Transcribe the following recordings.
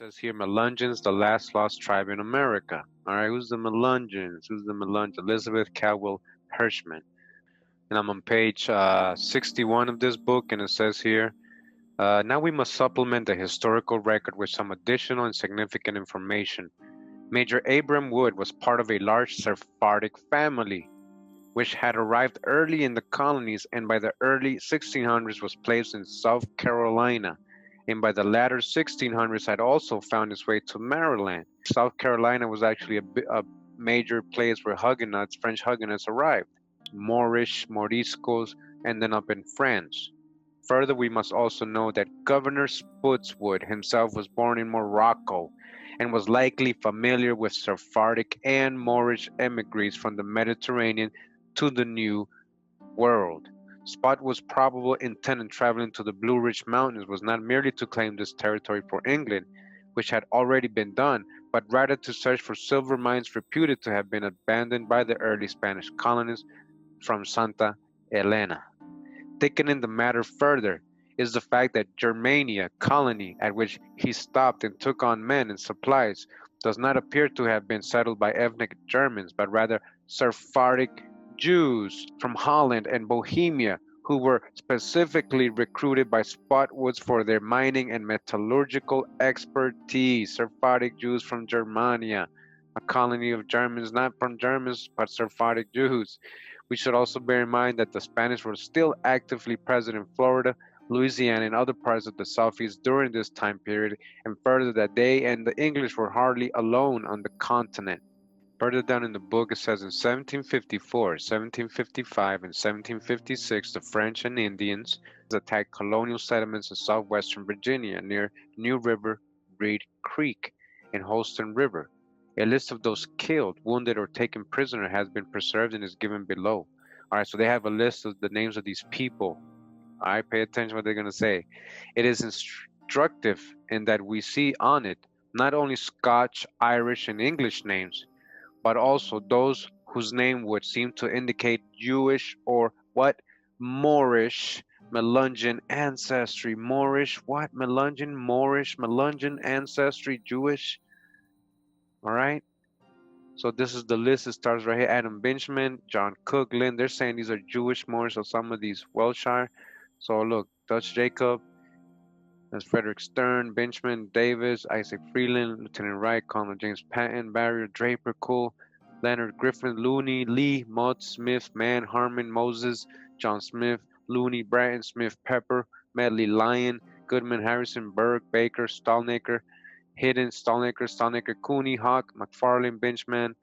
says here, Melungeons, the last lost tribe in America. All right, who's the Melungeons? Who's the Melungeons? Elizabeth Caldwell Hirschman. And I'm on page 61 of this book, and it says here, now we must supplement the historical record with some additional and significant information. Major Abram Wood was part of a large Sephardic family, which had arrived early in the colonies and by the early 1600s was placed in South Carolina, and by the latter 1600s had also found its way to Maryland. South Carolina was actually a major place where Huguenots, French Huguenots arrived. Moorish, Moriscos, ended up in France. Further, we must also know that Governor Spotswood himself was born in Morocco and was likely familiar with Sephardic and Moorish emigres from the Mediterranean to the New World. Spotswood's probable intent in traveling to the Blue Ridge Mountains was not merely to claim this territory for England, which had already been done, but rather to search for silver mines reputed to have been abandoned by the early Spanish colonists from Santa Elena. Thickening the matter further is the fact that Germania, colony at which he stopped and took on men and supplies, does not appear to have been settled by ethnic Germans, but rather Sephardic Jews from Holland and Bohemia, who were specifically recruited by Spotswood for their mining and metallurgical expertise. Sephardic Jews from Germania, a colony of Germans, not from Germans, but Sephardic Jews. We should also bear in mind that the Spanish were still actively present in Florida, Louisiana, and other parts of the Southeast during this time period, and further that they and the English were hardly alone on the continent. Further down in the book, it says in 1754, 1755, and 1756, the French and Indians attacked colonial settlements in southwestern Virginia near New River, Reed Creek, and Holston River. A list of those killed, wounded, or taken prisoner has been preserved and is given below. All right, so they have a list of the names of these people. All right, pay attention to what they're going to say. It is instructive in that we see on it not only Scotch, Irish, and English names, but also those whose name would seem to indicate Jewish or what? Moorish, Melungeon ancestry. Moorish, what? Melungeon, Moorish, Melungeon ancestry, Jewish. All right. So this is the list. It starts right here. Adam Benjamin, John Coughlin. They're saying these are Jewish Moors, or some of these Welshire. So look, Dutch Jacob, there's Frederick Stern, Benjamin Davis, Isaac Freeland, Lieutenant Wright, Colonel James Patton, Barrier, Draper, Cole, Leonard Griffin, Looney, Lee, Mudd, Smith, Mann, Harmon, Moses, John Smith, Looney, Bratton, Smith, Pepper, Medley, Lyon, Goodman, Harrison, Berg, Baker, Stallnaker, Hidden, Stallnaker, Cooney, Hawk, McFarlane, Benchman.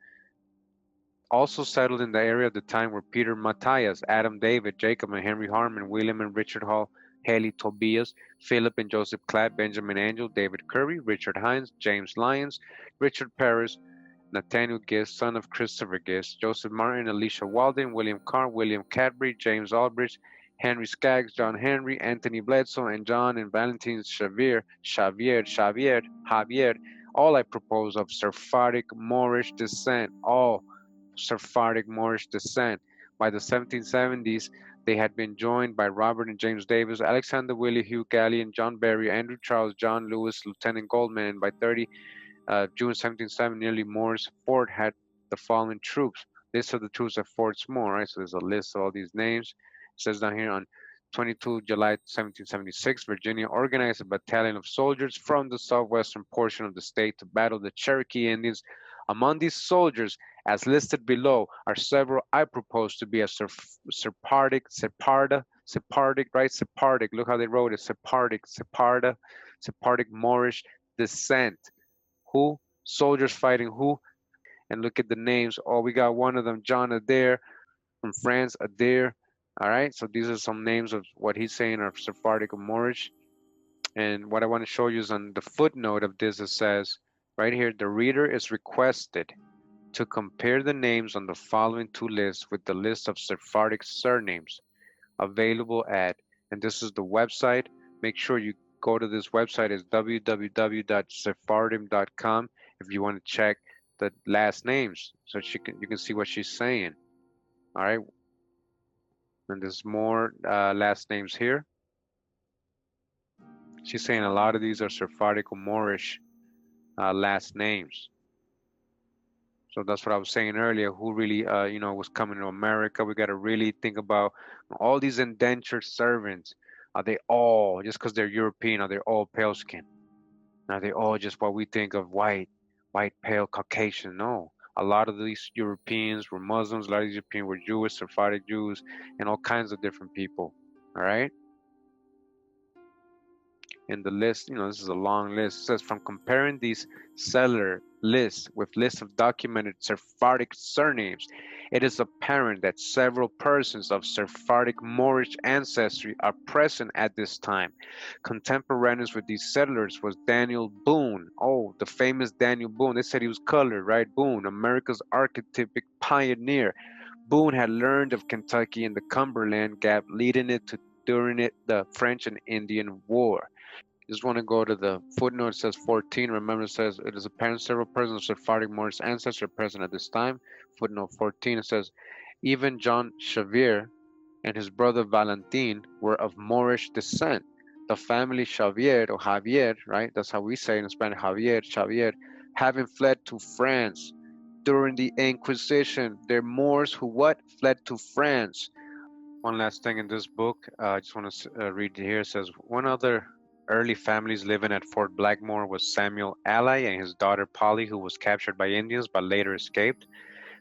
Also settled in the area at the time were Peter Matthias, Adam David, Jacob and Henry Harmon, William and Richard Hall, Haley Tobias, Philip and Joseph Cladd, Benjamin Angel, David Curry, Richard Hines, James Lyons, Richard Paris, Nathaniel Gist, son of Christopher Gist, Joseph Martin, Alicia Walden, William Carr, William Cadbury, James Aldrich, Henry Skaggs, John Henry, Anthony Bledsoe, and John and Valentine Xavier, all I propose of Sephardic Moorish descent, all Sephardic Moorish descent. By the 1770s, they had been joined by Robert and James Davis, Alexander Willie, Hugh Gallion, John Berry, Andrew Charles, John Lewis, Lieutenant Goldman, and by 30 June 1770, nearly Moore's Fort had the following troops. List of the troops at Fort Moore, right? So there's a list of all these names. It says down here on 22 July 1776, Virginia organized a battalion of soldiers from the southwestern portion of the state to battle the Cherokee Indians. Among these soldiers, as listed below, are several I propose to be a Sephardic, right? Sephardic, look how they wrote it, Sephardic Moorish descent. Who? Soldiers fighting who? And look at the names. Oh, we got one of them, John Adair from France, Adair. All right, so these are some names of what he's saying are Sephardic or Moorish. And what I want to show you is on the footnote of this, it says right here, the reader is requested to compare the names on the following two lists with the list of Sephardic surnames available at, and this is the website. Make sure you go to this website. It's www.sephardim.com if you want to check the last names, so you can see what she's saying. All right, and there's more last names here. She's saying a lot of these are Sephardic or Moorish. last names. So that's what I was saying earlier. Who really, was coming to America? We got to really think about all these indentured servants. Are they all just because they're European? Are they all pale skin? Are they all just what we think of white, pale, Caucasian? No. A lot of these Europeans were Muslims. A lot of these Europeans were Jewish, Sephardic Jews, and all kinds of different people. All right. In the list, this is a long list. It says from comparing these settler lists with lists of documented Sephardic surnames, it is apparent that several persons of Sephardic Moorish ancestry are present at this time. Contemporaneous with these settlers was Daniel Boone. Oh, the famous Daniel Boone. They said he was colored, right? Boone, America's archetypic pioneer. Boone had learned of Kentucky and the Cumberland Gap, leading it to during the French and Indian War. Just want to go to the footnote. It says 14. Remember, it says it is apparent several persons of Sephardic Moorish ancestry are present at this time. Footnote 14. It says even John Xavier and his brother Valentin were of Moorish descent. The family Xavier or Javier, right? That's how we say in Spanish, Xavier, having fled to France during the Inquisition. They're Moors who what? Fled to France. One last thing in this book, I just want to read here. It says one other early families living at Fort Blackmore was Samuel Alley and his daughter Polly, who was captured by Indians but later escaped.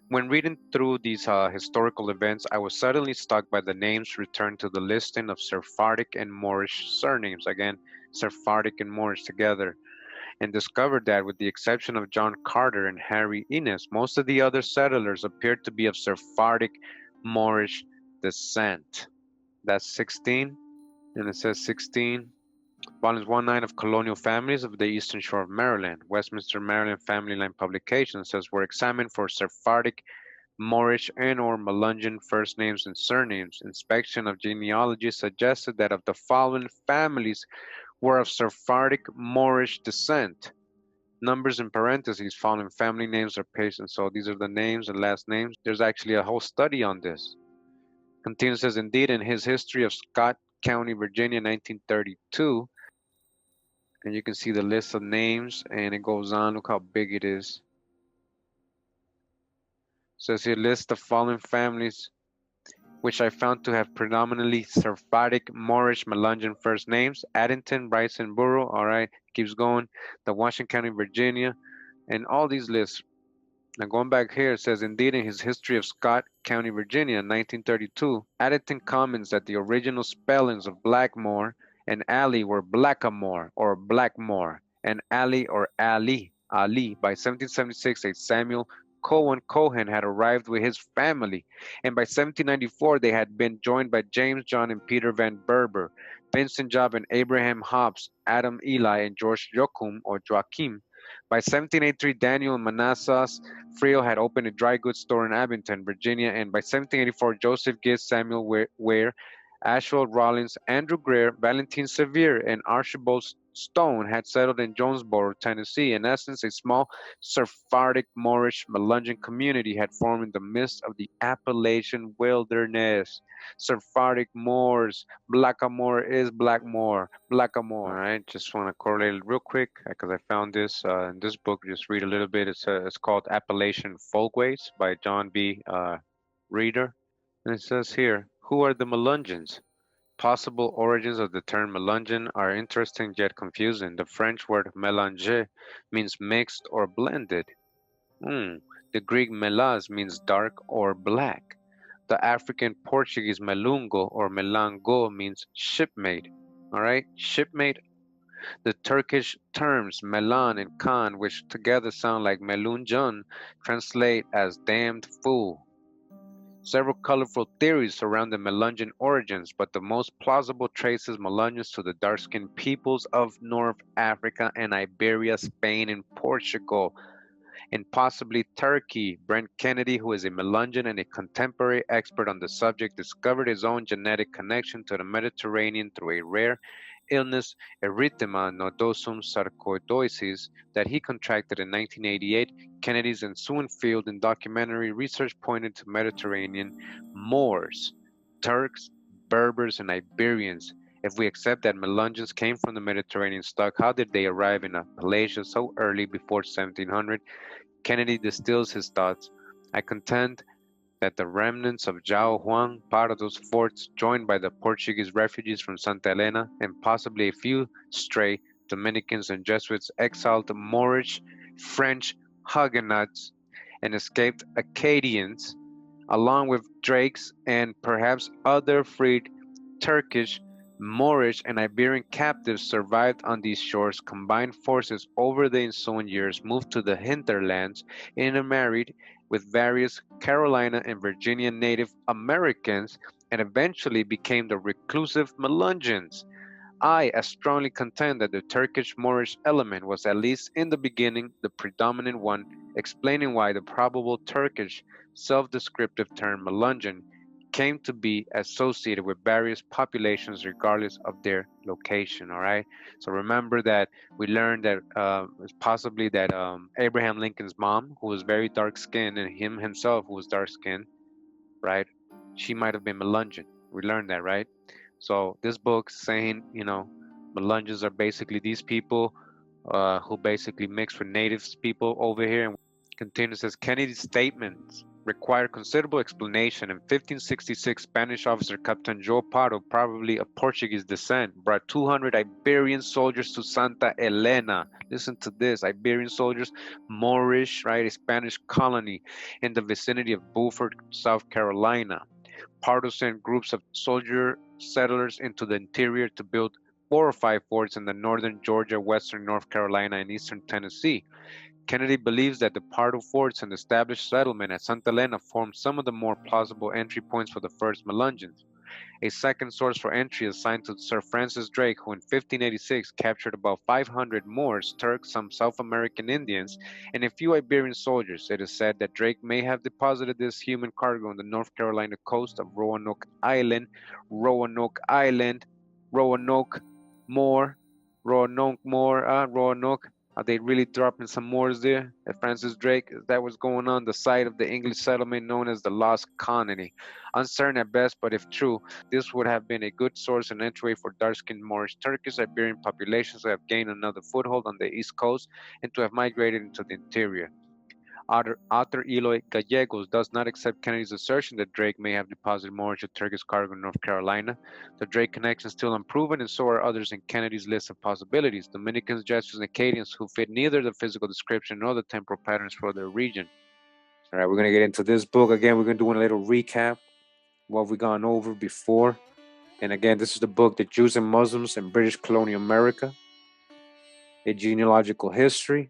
When reading through these historical events, I was suddenly struck by the names returned to the listing of Sephardic and Moorish surnames. Again, Sephardic and Moorish together. And discovered that, with the exception of John Carter and Harry Innes, most of the other settlers appeared to be of Sephardic Moorish descent. That's 16. And it says 16. Volumes 1-9 of Colonial Families of the Eastern Shore of Maryland. Westminster, Maryland Family Line Publication says were examined for Sephardic, Moorish, and or Melungeon first names and surnames. Inspection of genealogy suggested that of the following families were of Sephardic Moorish descent. Numbers in parentheses following family names are pasted. So these are the names and last names. There's actually a whole study on this. Continues, says, indeed, in his History of Scott County, Virginia, 1932, and you can see the list of names, and it goes on. Look how big it is. It says here, list the following families, which I found to have predominantly Sephardic, Moorish, Melungeon first names. Addington, Bryson, Borough, all right, keeps going. The Washington County, Virginia, and all these lists. Now going back here, it says, indeed, in his History of Scott County, Virginia, 1932, Addington comments that the original spellings of Blackmore and Alley were Blackamore or Blackmore, and Ali or Ali. By 1776, a Samuel Cohen had arrived with his family, and by 1794 they had been joined by James John and Peter Van Berber, Vincent Job and Abraham Hobbs, Adam Eli and George Joachim. By 1783, Daniel and Manassas Frio had opened a dry goods store in Abington, Virginia, and by 1784, Joseph Gibbs, Samuel Ware, Ashwell Rollins, Andrew Greer, Valentin Sevier, and Archibald Stone had settled in Jonesboro, Tennessee. In essence, a small Sephardic Moorish Melungeon community had formed in the midst of the Appalachian wilderness. Sephardic Moors, Blackamore is Blackmore, Blackamore. All right, just want to correlate it real quick because I found this in this book. Just read a little bit. It's called Appalachian Folkways by John B. Reeder. And it says here, who are the Melungeons? Possible origins of the term Melungeon are interesting yet confusing. The French word mélanger means mixed or blended. The Greek melas means dark or black. The African Portuguese melungo or melango means shipmate. All right, shipmate. The Turkish terms melan and khan, which together sound like Melungeon, translate as damned fool. Several colorful theories surround the Melungeon origins, but the most plausible traces Melungeons to the dark-skinned peoples of North Africa and Iberia, Spain, and Portugal, and possibly Turkey. Brent Kennedy, who is a Melungeon and a contemporary expert on the subject, discovered his own genetic connection to the Mediterranean through a rare illness, erythema nodosum sarcoidosis, that he contracted in 1988. Kennedy's ensuing field and documentary research pointed to Mediterranean Moors, Turks, Berbers, and Iberians, If we accept that Melungeons came from the Mediterranean stock, how did they arrive in Appalachia so early before 1700? Kennedy distills his thoughts. I contend that the remnants of João Juan Pardo's forts, joined by the Portuguese refugees from Santa Elena and possibly a few stray Dominicans and Jesuits, exiled Moorish, French Huguenots, and escaped Acadians, along with Drakes and perhaps other freed Turkish, Moorish, and Iberian captives, survived on these shores. Combined forces over the ensuing years moved to the hinterlands, intermarried with various Carolina and Virginia Native Americans, and eventually became the reclusive Melungeons. I as strongly contend that the Turkish Moorish element was, at least in the beginning, the predominant one, explaining why the probable Turkish self-descriptive term Melungeon came to be associated with various populations regardless of their location. All right. So remember that we learned that it's possibly that Abraham Lincoln's mom, who was very dark skinned, and him himself, who was dark skinned, right? She might have been Melungeon. We learned that, right? So this book's saying, Melungeons are basically these people who basically mix with natives people over here. And continues, says Kennedy's statements required considerable explanation. In 1566, Spanish officer Captain Joe Pardo, probably of Portuguese descent, brought 200 Iberian soldiers to Santa Elena. Listen to this: Iberian soldiers, Moorish, right, a Spanish colony in the vicinity of Beaufort, South Carolina. Pardo sent groups of soldier settlers into the interior to build 4 or 5 forts in the northern Georgia, western North Carolina, and eastern Tennessee. Kennedy believes that the Pardo forts and the established settlement at Santa Elena formed some of the more plausible entry points for the first Melungeons. A second source for entry is assigned to Sir Francis Drake, who in 1586 captured about 500 Moors, Turks, some South American Indians, and a few Iberian soldiers. It is said that Drake may have deposited this human cargo on the North Carolina coast of Roanoke Island, Roanoke Moor, Roanoke. Are they really dropping some Moors there at Francis Drake? Is that what's going on? The site of the English settlement known as the Lost Colony. Uncertain at best, but if true, this would have been a good source and entry for dark-skinned Moorish Turkish Iberian populations to have gained another foothold on the east coast and to have migrated into the interior. Author Eloy Gallegos does not accept Kennedy's assertion that Drake may have deposited Moorish or Turkish cargo in North Carolina. The Drake connection is still unproven, and so are others in Kennedy's list of possibilities: Dominicans, Jesuits, and Acadians who fit neither the physical description nor the temporal patterns for their region. All right, we're going to get into this book. Again, we're going to do a little recap what we've gone over before. And again, this is the book, The Jews and Muslims in British Colonial America, A Genealogical History.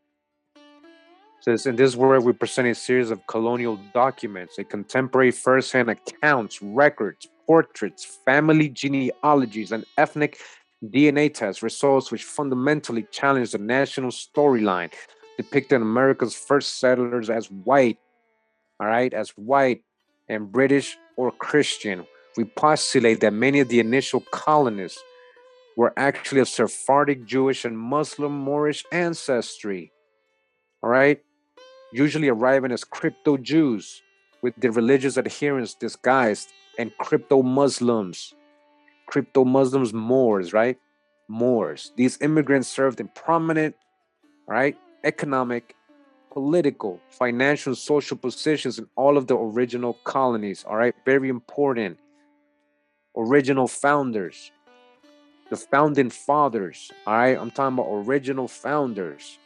Says, in this work, we present a series of colonial documents, a contemporary first-hand accounts, records, portraits, family genealogies, and ethnic DNA tests, results which fundamentally challenge the national storyline, depicting America's first settlers as white, all right, as white and British or Christian. We postulate that many of the initial colonists were actually of Sephardic, Jewish, and Muslim Moorish ancestry, all right? Usually arriving as crypto-Jews with their religious adherents disguised, and crypto-Muslims Moors, right? Moors. These immigrants served in prominent, right, economic, political, financial, social positions in all of the original colonies, all right? Very important. Original founders, the founding fathers, all right? I'm talking about original founders.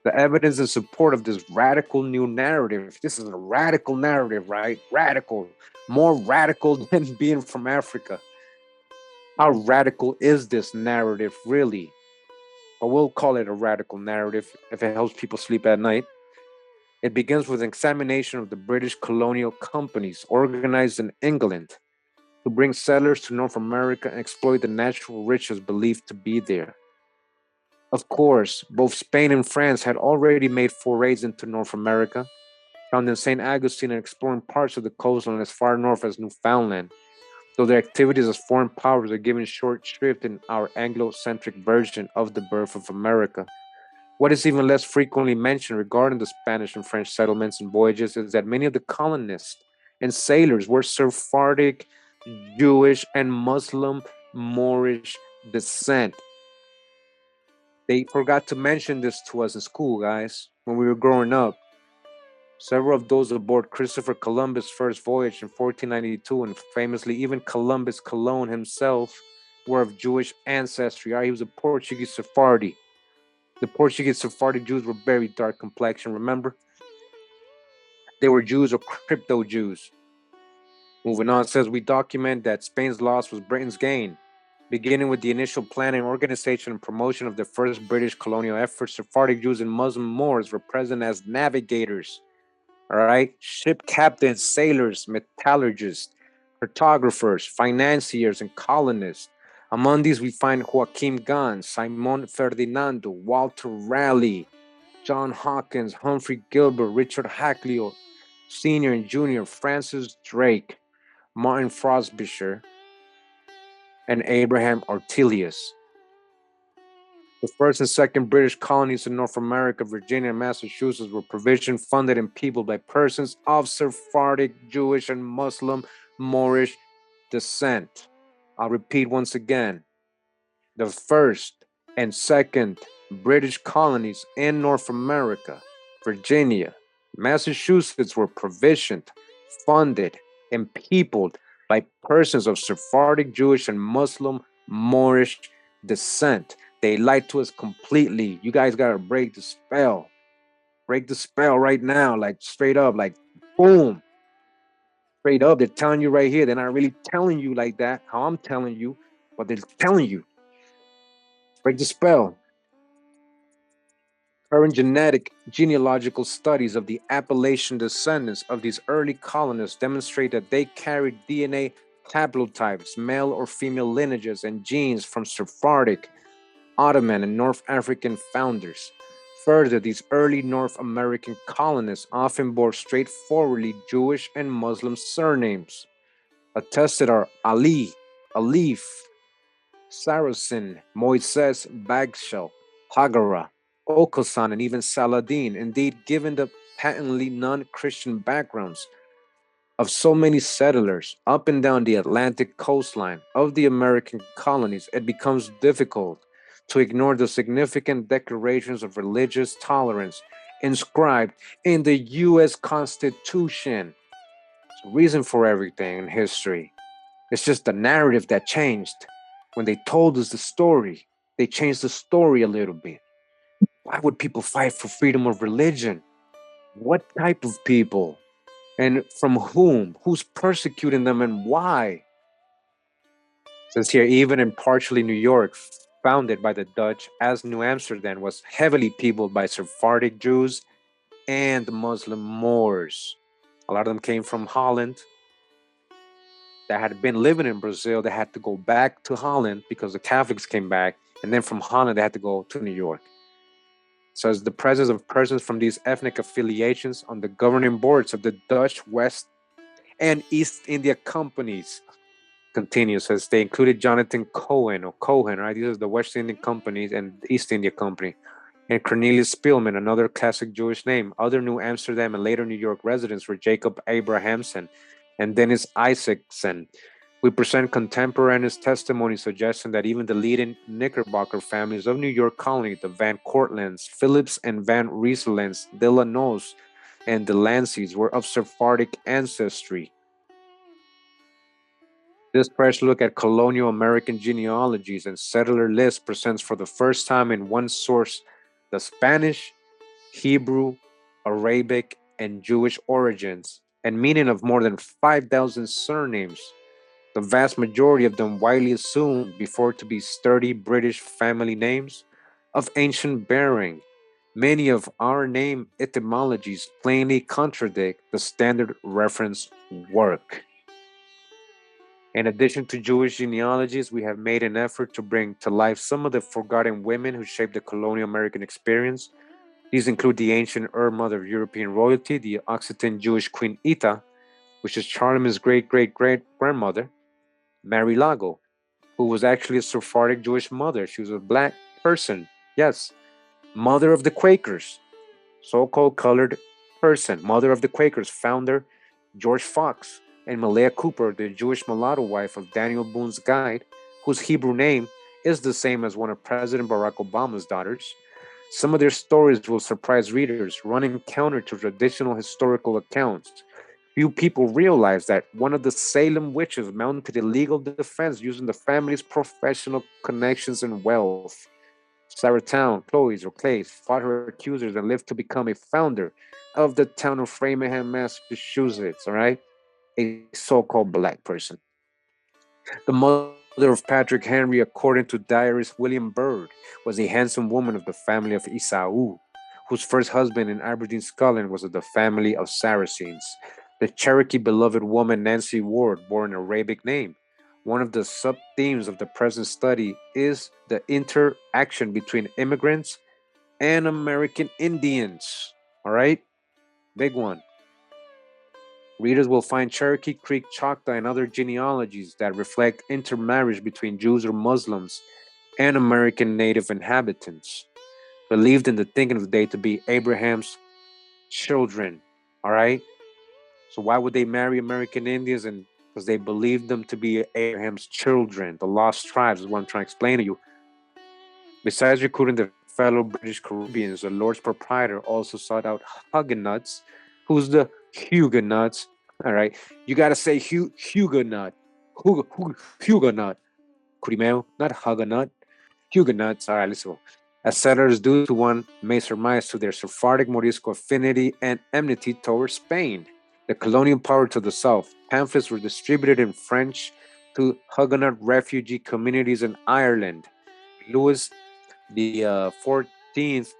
The evidence in support of this radical new narrative. This is a radical narrative, right? Radical. More radical than being from Africa. How radical is this narrative, really? But we'll call it a radical narrative if it helps people sleep at night. It begins with an examination of the British colonial companies organized in England to bring settlers to North America and exploit the natural riches believed to be there. Of course, both Spain and France had already made forays into North America, found in St. Augustine and exploring parts of the coastline as far north as Newfoundland, though their activities as foreign powers are given short shrift in our Anglo-centric version of the birth of America. What is even less frequently mentioned regarding the Spanish and French settlements and voyages is that many of the colonists and sailors were Sephardic Jewish and Muslim Moorish descent. They forgot to mention this to us in school, guys, when we were growing up. Several of those aboard Christopher Columbus' first voyage in 1492, and famously even Columbus Colon himself, were of Jewish ancestry. Right? He was a Portuguese Sephardi. The Portuguese Sephardi Jews were very dark complexion, remember? They were Jews or crypto Jews. Moving on, it says we document that Spain's loss was Britain's gain. Beginning with the initial planning, organization, and promotion of the first British colonial efforts, Sephardic Jews and Muslim Moors were present as navigators, all right? Ship captains, sailors, metallurgists, cartographers, financiers, and colonists. Among these, we find Joaquim Gans, Simon Ferdinando, Walter Raleigh, John Hawkins, Humphrey Gilbert, Richard Hackley, Sr. and Jr., Francis Drake, Martin Frobisher, and Abraham Ortelius. The first and second British colonies in North America, Virginia and Massachusetts, were provisioned, funded, and peopled by persons of Sephardic, Jewish, and Muslim Moorish descent. I'll repeat once again. The first and second British colonies in North America, Virginia, Massachusetts, were provisioned, funded, and peopled by persons of Sephardic, Jewish, and Muslim Moorish descent. They lied to us completely. You guys gotta break the spell. Break the spell right now, like straight up, like boom. Straight up, they're telling you right here. They're not really telling you like that, how I'm telling you, but they're telling you. Break the spell. Current genealogical studies of the Appalachian descendants of these early colonists demonstrate that they carried DNA haplotypes, male or female lineages, and genes from Sephardic, Ottoman, and North African founders. Further, these early North American colonists often bore straightforwardly Jewish and Muslim surnames. Attested are Ali, Alif, Saracen, Moises, Bagshel, Hagara, Okosan, and even Saladin. Indeed, given the patently non-Christian backgrounds of so many settlers up and down the Atlantic coastline of the American colonies, it becomes difficult to ignore the significant declarations of religious tolerance inscribed in the U.S. Constitution. It's a reason for everything in history. It's just the narrative that changed. When they told us the story, they changed the story a little bit. Why would people fight for freedom of religion? What type of people? And from whom? Who's persecuting them and why? It says here, even in partially New York, founded by the Dutch, as New Amsterdam was heavily peopled by Sephardic Jews and Muslim Moors. A lot of them came from Holland that had been living in Brazil. They had to go back to Holland because the Catholics came back. And then from Holland, they had to go to New York. So as the presence of persons from these ethnic affiliations on the governing boards of the Dutch West and East India companies continues, as they included Jonathan Cohen or Cohen, right? These are the West Indian companies and East India Company. And Cornelius Spielman, another classic Jewish name. Other New Amsterdam and later New York residents were Jacob Abrahamson and Dennis Isaacson. We present contemporaneous testimony suggesting that even the leading Knickerbocker families of New York colony, the Van Cortlands, Phillips and Van Rieselens, Delano's, and the Lanceys, were of Sephardic ancestry. This fresh look at colonial American genealogies and settler lists presents for the first time in one source the Spanish, Hebrew, Arabic, and Jewish origins and meaning of more than 5,000 surnames, the vast majority of them widely assumed before to be sturdy British family names of ancient bearing. Many of our name etymologies plainly contradict the standard reference work. In addition to Jewish genealogies, we have made an effort to bring to life some of the forgotten women who shaped the colonial American experience. These include the ancient mother of European royalty, the Occitan Jewish Queen Ita, which is Charlemagne's great-great-great-grandmother, Mary Lago, who was actually a Sephardic Jewish mother. She was a black person, yes. Mother of the Quakers, so-called colored person. Mother of the Quakers, founder George Fox. and Malaya Cooper, the Jewish mulatto wife of Daniel Boone's guide, whose Hebrew name is the same as one of President Barack Obama's daughters. Some of their stories will surprise readers, running counter to traditional historical accounts. Few people realize that one of the Salem witches mounted a legal defense using the family's professional connections and wealth. Sarah Town, Chloe's or Clay's, fought her accusers and lived to become a founder of the town of Framingham, Massachusetts, all right? A so-called black person. The mother of Patrick Henry, according to diarist William Byrd, was a handsome woman of the family of Esau, whose first husband in Aberdeen, Scotland, was of the family of Saracens. The Cherokee beloved woman Nancy Ward bore an Arabic name. One of the sub-themes of the present study is the interaction between immigrants and American Indians. All right? Big one. Readers will find Cherokee Creek Choctaw and other genealogies that reflect intermarriage between Jews or Muslims and American native inhabitants, believed in the thinking of the day to be Abraham's children. All right? So why would they marry American Indians? And because they believed them to be Abraham's children, the lost tribes is what I'm trying to explain to you. Besides recruiting the fellow British Caribbeans, the Lord's proprietor also sought out Huguenots. Who's the Huguenots? All right, you gotta say Huguenot, Huguenot, Kurimeo, not Huguenot, Huguenots. All right, let's go. As settlers due to one may surmise to their Sephardic Morisco affinity and enmity towards Spain. The colonial power to the south. Pamphlets were distributed in French to Huguenot refugee communities in Ireland. Louis the 14th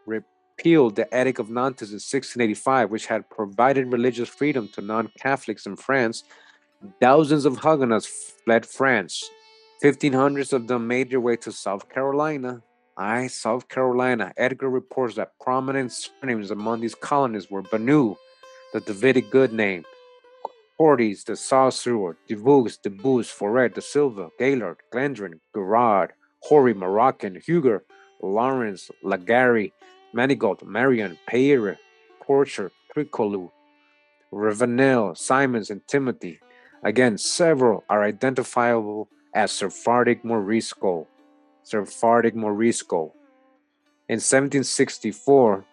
repealed the Edict of Nantes in 1685, which had provided religious freedom to non-Catholics in France. Thousands of Huguenots fled France. 1500s of them made their way to South Carolina. South Carolina. Edgar reports that prominent surnames among these colonists were Banu, the Davidic good name, Forties, the Saussure, Devaux, Debus, Foret, De Silva, Gaylord, Glendron, Gerard, Horry, Moroccan, Huger, Lawrence, Lagari, Manigault, Marion, Payre, Porcher, Tricolo, Ravenel, Simons, and Timothy. Again, several are identifiable as Sephardic Morisco. Sephardic Morisco. In 1764,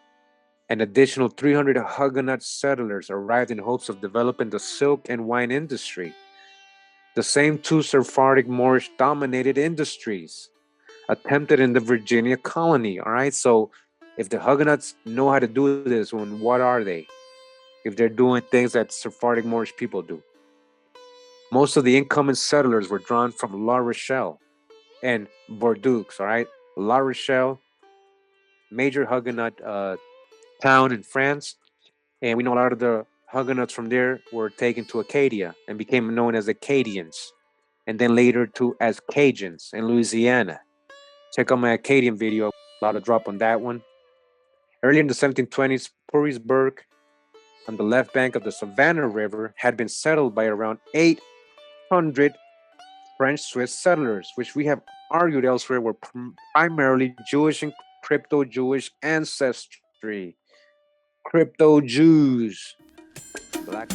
an additional 300 Huguenot settlers arrived in hopes of developing the silk and wine industry. The same two Sephardic Moorish dominated industries attempted in the Virginia colony. All right, so if the Huguenots know how to do this, then what are they? If they're doing things that Sephardic Moorish people do. Most of the incoming settlers were drawn from La Rochelle and Bordeaux. All right, La Rochelle, major Huguenot town in France. And we know a lot of the Huguenots from there were taken to Acadia and became known as Acadians, and then later to as Cajuns in Louisiana. Check out my Acadian video, a lot of drop on that one. Early in the 1720s, Purrisburg, on the left bank of the Savannah River, had been settled by around 800 French-Swiss settlers, which we have argued elsewhere were primarily Jewish and crypto-Jewish ancestry. Crypto Jews. Black